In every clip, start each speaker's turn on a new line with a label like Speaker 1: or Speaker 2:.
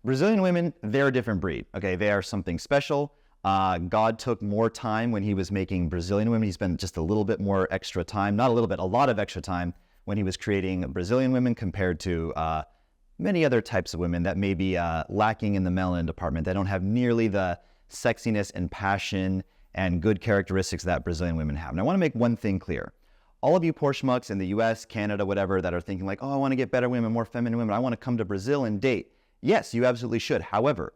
Speaker 1: Brazilian women, they're a different breed. Okay, they are something special. God took more time when he was making Brazilian women. He spent just a little bit more extra time, not a little bit, a lot of extra time when he was creating Brazilian women compared to many other types of women that may be lacking in the melanin department. They don't have nearly the sexiness and passion and good characteristics that Brazilian women have. And I want to make one thing clear. All of you poor schmucks in the US, Canada, whatever, that are thinking like, oh, I want to get better women, more feminine women. I want to come to Brazil and date. Yes, you absolutely should. However,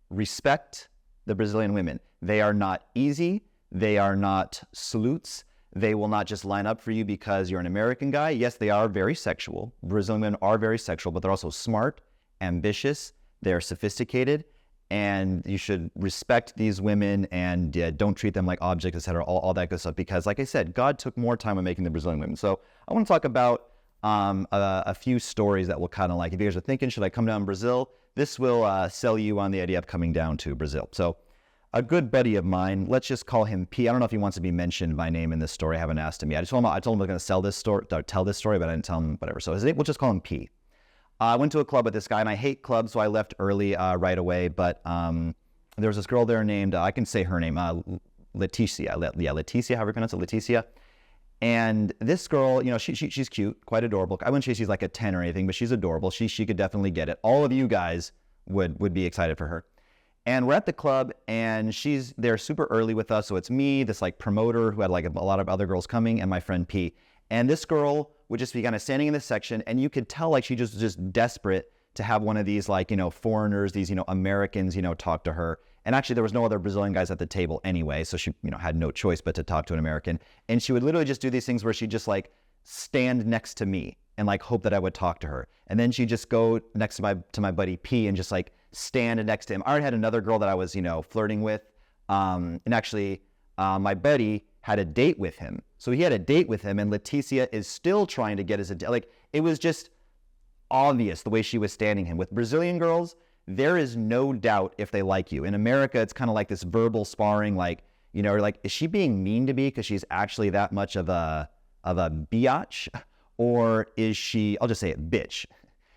Speaker 1: respect the Brazilian women. They are not easy. They are not salutes. They will not just line up for you because you're an American guy. Yes, they are very sexual. Brazilian women are very sexual, but they're also smart, ambitious, they're sophisticated, and you should respect these women and don't treat them like objects, etc., all that good stuff, because like I said, God took more time on making the Brazilian women. So I want to talk about a few stories that will kind of like, if you guys are thinking, should I come down to Brazil? This will sell you on the idea of coming down to Brazil. So a good buddy of mine, let's just call him P. I don't know if he wants to be mentioned by name in this story. I haven't asked him yet. I told him I was going to tell this story, but I didn't tell him whatever. So his name, we'll just call him P. I went to a club with this guy, and I hate clubs, so I left early right away. But there was this girl there named, I can say her name, Leticia. Leticia, however you pronounce it, Leticia. And this girl, you know, she's cute, quite adorable. I wouldn't say she's like a 10 or anything, but she's adorable. She could definitely get it. All of you guys would be excited for her. And we're at the club, and she's there super early with us. So it's me, this like promoter who had like a lot of other girls coming, and my friend P. And this girl would just be kind of standing in this section, and you could tell like she just desperate to have one of these like, you know, foreigners, these, you know, Americans, you know, talk to her. And actually there was no other Brazilian guys at the table anyway, so she, you know, had no choice but to talk to an American. And she would literally just do these things where she'd just like stand next to me and like hope that I would talk to her. And then she'd just go next to my buddy P and just like stand next to him. I already had another girl that I was, you know, flirting with. And actually my buddy had a date with him. So he had a date with him, and Leticia is still trying to get his attention. Like, it was just obvious the way she was standing him. With Brazilian girls, there is no doubt if they like you. In America, it's kind of like this verbal sparring, like, you know, like, is she being mean to me because she's actually that much of a biatch? Or is she, I'll just say it, bitch.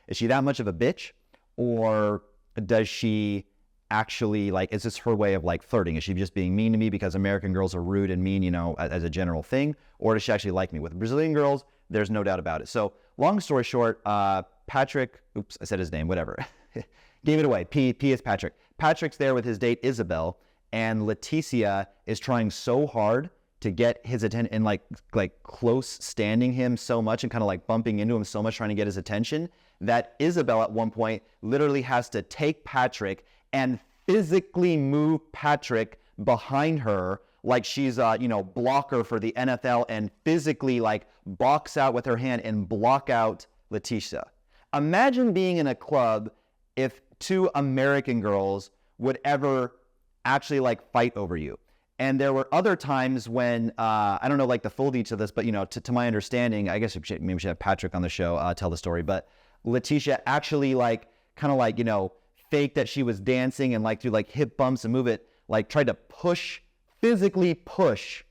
Speaker 1: Is she that much of a bitch? Or does she actually, like, is this her way of like flirting? Is she just being mean to me because American girls are rude and mean, you know, as a general thing? Or does she actually like me? With Brazilian girls, there's no doubt about it. So long story short, Patrick, oops, I said his name, whatever. Gave it away. P is Patrick. Patrick's there with his date, Isabel, and Leticia is trying so hard to get his attention and like close standing him so much and kind of like bumping into him so much, trying to get his attention, that Isabel at one point literally has to take Patrick and physically move Patrick behind her like she's a, you know, blocker for the NFL, and physically like box out with her hand and block out Leticia. Imagine being in a club if two American girls would ever actually like fight over you. And there were other times when, I don't know like the full details of this, but, you know, to my understanding, I guess maybe we should have Patrick on the show tell the story, but Leticia actually like kind of like, you know, faked that she was dancing and like through like hip bumps and move it, like tried to physically push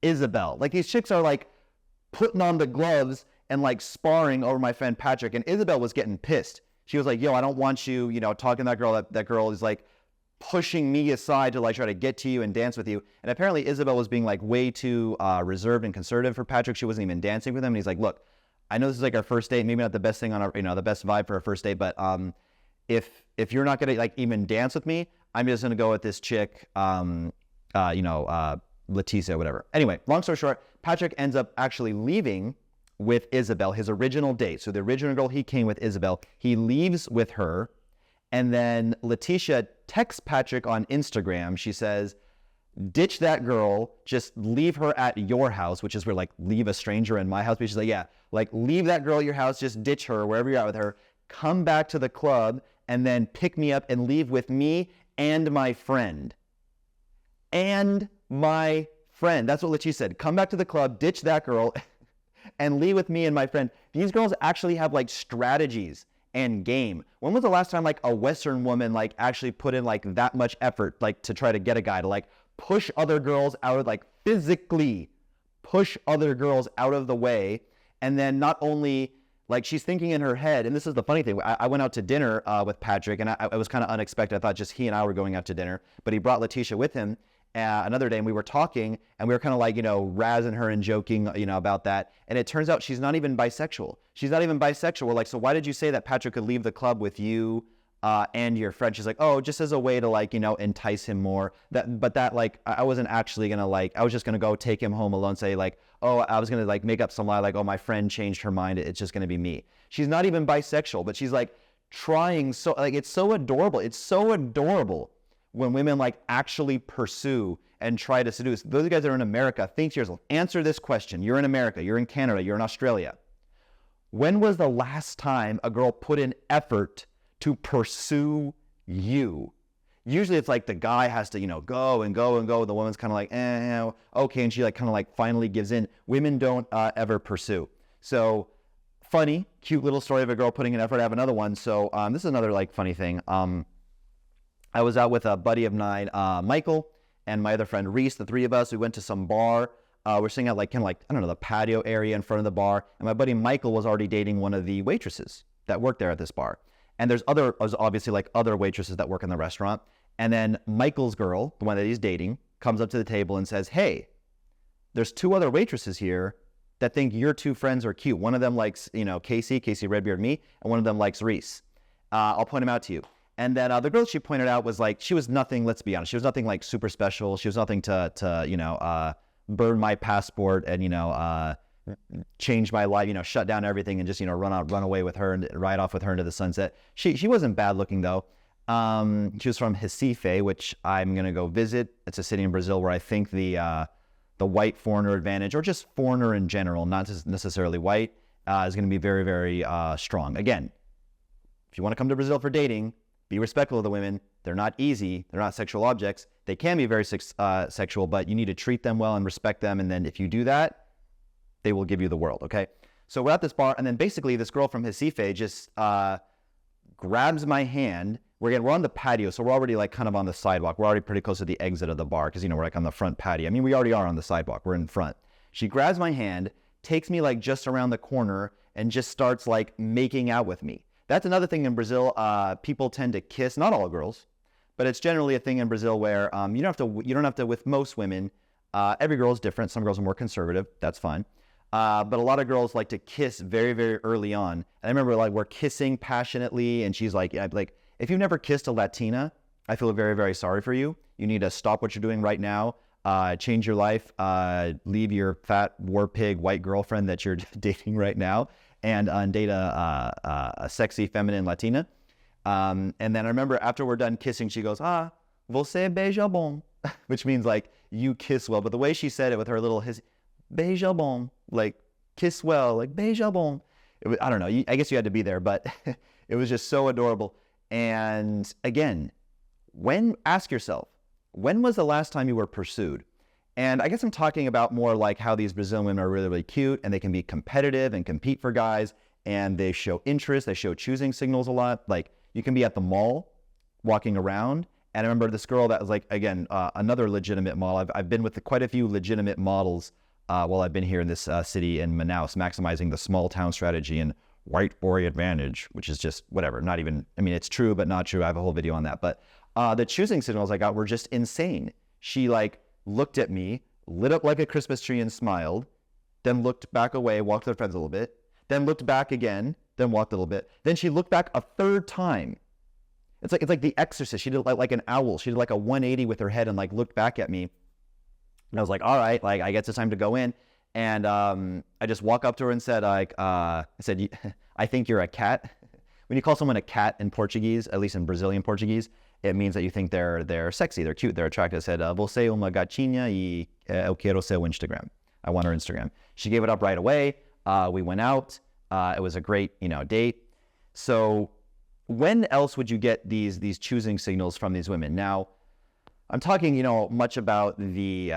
Speaker 1: Isabel. Like, these chicks are like putting on the gloves and like sparring over my friend Patrick, and Isabel was getting pissed. She was like, yo, I don't want you, you know, talking to that girl. That girl is like pushing me aside to like try to get to you and dance with you. And apparently Isabel was being like way too reserved and conservative for Patrick. She wasn't even dancing with him. And he's like, look, I know this is like our first date, maybe not the best thing on our, you know, the best vibe for our first date, but if you're not gonna like even dance with me, I'm just gonna go with this chick, Leticia, whatever. Anyway, long story short, Patrick ends up actually leaving with Isabel, his original date. So the original girl he came with, Isabel, he leaves with her, and then Leticia texts Patrick on Instagram. She says, ditch that girl, just leave her at your house, which is where like leave a stranger in my house. But she's like, yeah, like leave that girl at your house, just ditch her wherever you're at with her, come back to the club, and then pick me up and leave with me and my friend. And my friend. That's what Leticia said. Come back to the club, ditch that girl, and leave with me and my friend. These girls actually have like strategies and game. When was the last time like a Western woman like actually put in like that much effort like to try to get a guy to like push other girls out of, like physically push other girls out of the way, and then not only Like she's thinking in her head, and this is the funny thing. I went out to dinner with Patrick, and it was kind of unexpected. I thought just he and I were going out to dinner, but he brought Letitia with him another day, and we were talking, and we were kind of like, razzing her and joking, about that. And it turns out she's not even bisexual. She's not even bisexual. We're like, so why did you say that Patrick could leave the club with you and your friend? She's like, oh, just as a way to entice him more. But I wasn't actually gonna I was just gonna go take him home alone, say oh, I was gonna make up some lie oh, my friend changed her mind, it's just gonna be me. She's not even bisexual, but she's trying so it's so adorable. It's so adorable when women actually pursue and try to seduce. Those guys that are in America, think to yourself, answer this question. You're in America, you're in Canada, you're in Australia. When was the last time a girl put in effort to pursue you? Usually it's the guy has to, go and go and go. The woman's kind of okay. And she finally gives in. Women don't ever pursue. So funny, cute little story of a girl putting in effort. I have another one. So this is another funny thing. I was out with a buddy of mine, Michael, and my other friend Reese. The three of us, we went to some bar. We're sitting at I don't know, the patio area in front of the bar. And my buddy Michael was already dating one of the waitresses that worked there at this bar. And there's obviously other waitresses that work in the restaurant. And then Michael's girl, the one that he's dating, comes up to the table and says, hey, there's two other waitresses here that think your two friends are cute. One of them likes, Casey Redbeard, me, and one of them likes Reese. I'll point them out to you. And then the girl she pointed out was she was nothing, let's be honest, she was nothing super special. She was nothing to burn my passport and, change my life, shut down everything and just, run away with her and ride off with her into the sunset. She wasn't bad looking though. She was from Recife, which I'm going to go visit. It's a city in Brazil where I think the white foreigner advantage, or just foreigner in general, not necessarily white, is going to be very, very strong. Again, if you want to come to Brazil for dating, be respectful of the women. They're not easy. They're not sexual objects. They can be very sexual, but you need to treat them well and respect them. And then if you do that, they will give you the world, okay? So we're at this bar, and then basically this girl from Recife just grabs my hand. We're on the patio, so we're already kind of on the sidewalk. We're already pretty close to the exit of the bar because, we're on the front patio. I mean, we already are on the sidewalk. We're in front. She grabs my hand, takes me just around the corner, and just starts making out with me. That's another thing in Brazil. People tend to kiss, not all girls, but it's generally a thing in Brazil where you don't have to, with most women, every girl is different. Some girls are more conservative. That's fine. But a lot of girls like to kiss very, very early on. And I remember we're kissing passionately, and she's if you've never kissed a Latina, I feel very, very sorry for you. You need to stop what you're doing right now, change your life, leave your fat war pig white girlfriend that you're dating right now, and date a sexy feminine Latina. And then I remember after we're done kissing, she goes, você beija bom, which means you kiss well. But the way she said it with her little beija bom, kiss well, beija bom. I don't know. I guess you had to be there, but it was just so adorable. And again, ask yourself, when was the last time you were pursued? And I guess I'm talking about more how these Brazilian women are really, really cute, and they can be competitive and compete for guys, and they show interest, they show choosing signals a lot. You can be at the mall walking around. And I remember this girl that was again, another legitimate model. I've been with quite a few legitimate models while I've been here in this city in Manaus, maximizing the small town strategy and white boy advantage, which is just whatever. Not even, I mean, it's true, but not true. I have a whole video on that. But the choosing signals I got were just insane. She looked at me, lit up like a Christmas tree and smiled, then looked back away, walked to her friends a little bit, then looked back again, then walked a little bit. Then she looked back a third time. It's like The Exorcist. She did like an owl. She did a 180 with her head and looked back at me. And I was all right, I guess it's time to go in. And I just walk up to her and said, I think you're a cat. When you call someone a cat in Portuguese, at least in Brazilian Portuguese, it means that you think they're sexy, they're cute, they're attractive. I said, você é uma gatinha e eu quero seu Instagram. I want her Instagram. She gave it up right away. We went out. It was a great, date. So when else would you get these choosing signals from these women? Now, I'm talking, much about the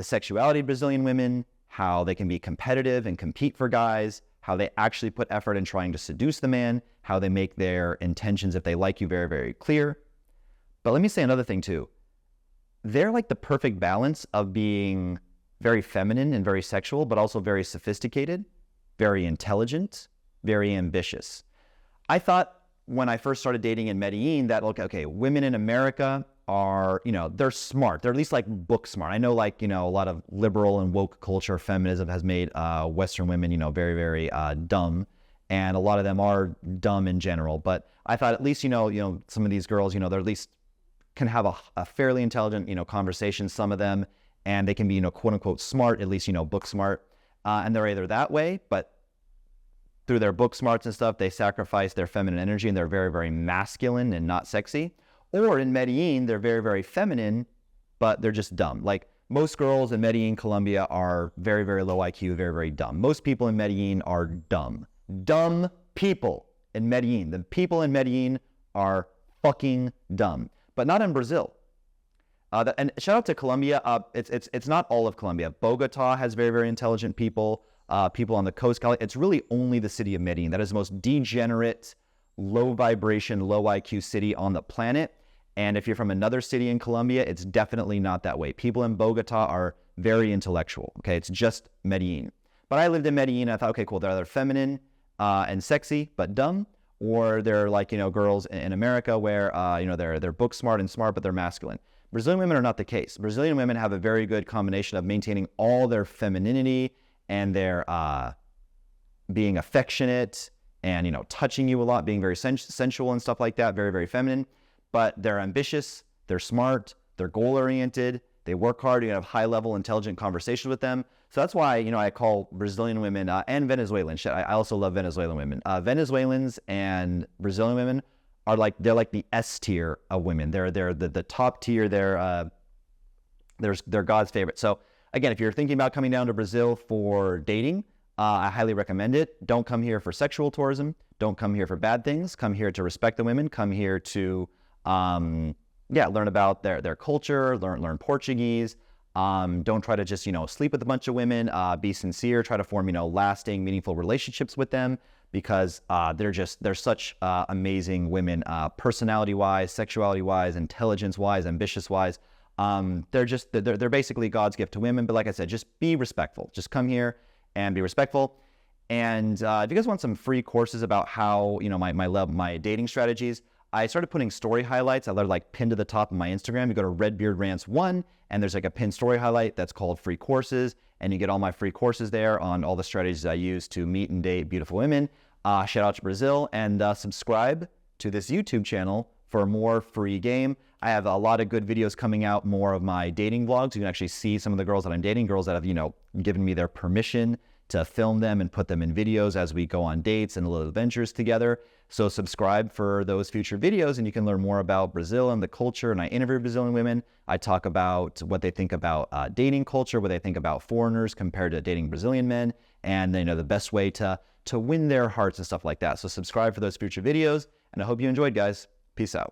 Speaker 1: sexuality of Brazilian women, how they can be competitive and compete for guys, how they actually put effort in trying to seduce the man, how they make their intentions, if they like you, very, very clear. But let me say another thing too. They're the perfect balance of being very feminine and very sexual, but also very sophisticated, very intelligent, very ambitious. I thought when I first started dating in Medellin that, okay, women in America are, they're smart. They're at least like book smart. I know like, a lot of liberal and woke culture, feminism has made Western women, very, very dumb. And a lot of them are dumb in general. But I thought at least, some of these girls, they're at least can have a fairly intelligent, conversation, some of them, and they can be, quote unquote, smart, at least, book smart. And they're either that way, but through their book smarts and stuff, they sacrifice their feminine energy and they're very, very masculine and not sexy. Or in Medellin, they're very, very feminine, but they're just dumb. Like most girls in Medellin, Colombia are very, very low IQ, very, very dumb. Most people in Medellin are dumb. Dumb people in Medellin. The people in Medellin are fucking dumb, but not in Brazil. And shout out to Colombia. It's not all of Colombia. Bogota has very, very intelligent people. People on the coast. It's really only the city of Medellin that is the most degenerate, low vibration, low IQ city on the planet. And if you're from another city in Colombia, it's definitely not that way. People in Bogota are very intellectual. Okay, it's just Medellin. But I lived in Medellin. And I thought, okay, cool. They're either feminine and sexy but dumb, or they're like girls in America where they're book smart and smart but they're masculine. Brazilian women are not the case. Brazilian women have a very good combination of maintaining all their femininity and their being affectionate and touching you a lot, being very sensual and stuff like that, very, very feminine. But they're ambitious, they're smart, they're goal oriented, they work hard. You have high level, intelligent conversations with them. So that's why I call Brazilian women and Venezuelan. I also love Venezuelan women. Venezuelans and Brazilian women are they're like the S tier of women. They're the top tier. They're God's favorite. So again, if you're thinking about coming down to Brazil for dating, I highly recommend it. Don't come here for sexual tourism. Don't come here for bad things. Come here to respect the women. Come here to learn about their culture, learn Portuguese. Don't try to just sleep with a bunch of women. Be sincere. Try to form lasting, meaningful relationships with them, because they're such amazing women, personality-wise, sexuality-wise, intelligence-wise, ambitious-wise. They're basically God's gift to women. But like I said, just be respectful. Just come here and be respectful. And if you guys want some free courses about how my dating strategies, I started putting story highlights. I pinned to the top of my Instagram. You go to Redbeard Rants 1, and there's a pinned story highlight that's called free courses, and you get all my free courses there on all the strategies I use to meet and date beautiful women. Shout out to Brazil, and subscribe to this YouTube channel for more free game. I have a lot of good videos coming out, more of my dating vlogs. You can actually see some of the girls that I'm dating, girls that have, given me their permission to film them and put them in videos as we go on dates and little adventures together. So subscribe for those future videos, and you can learn more about Brazil and the culture. And I interview Brazilian women. I talk about what they think about dating culture, what they think about foreigners compared to dating Brazilian men, and the best way to win their hearts and stuff like that. So subscribe for those future videos, and I hope you enjoyed, guys. Peace out.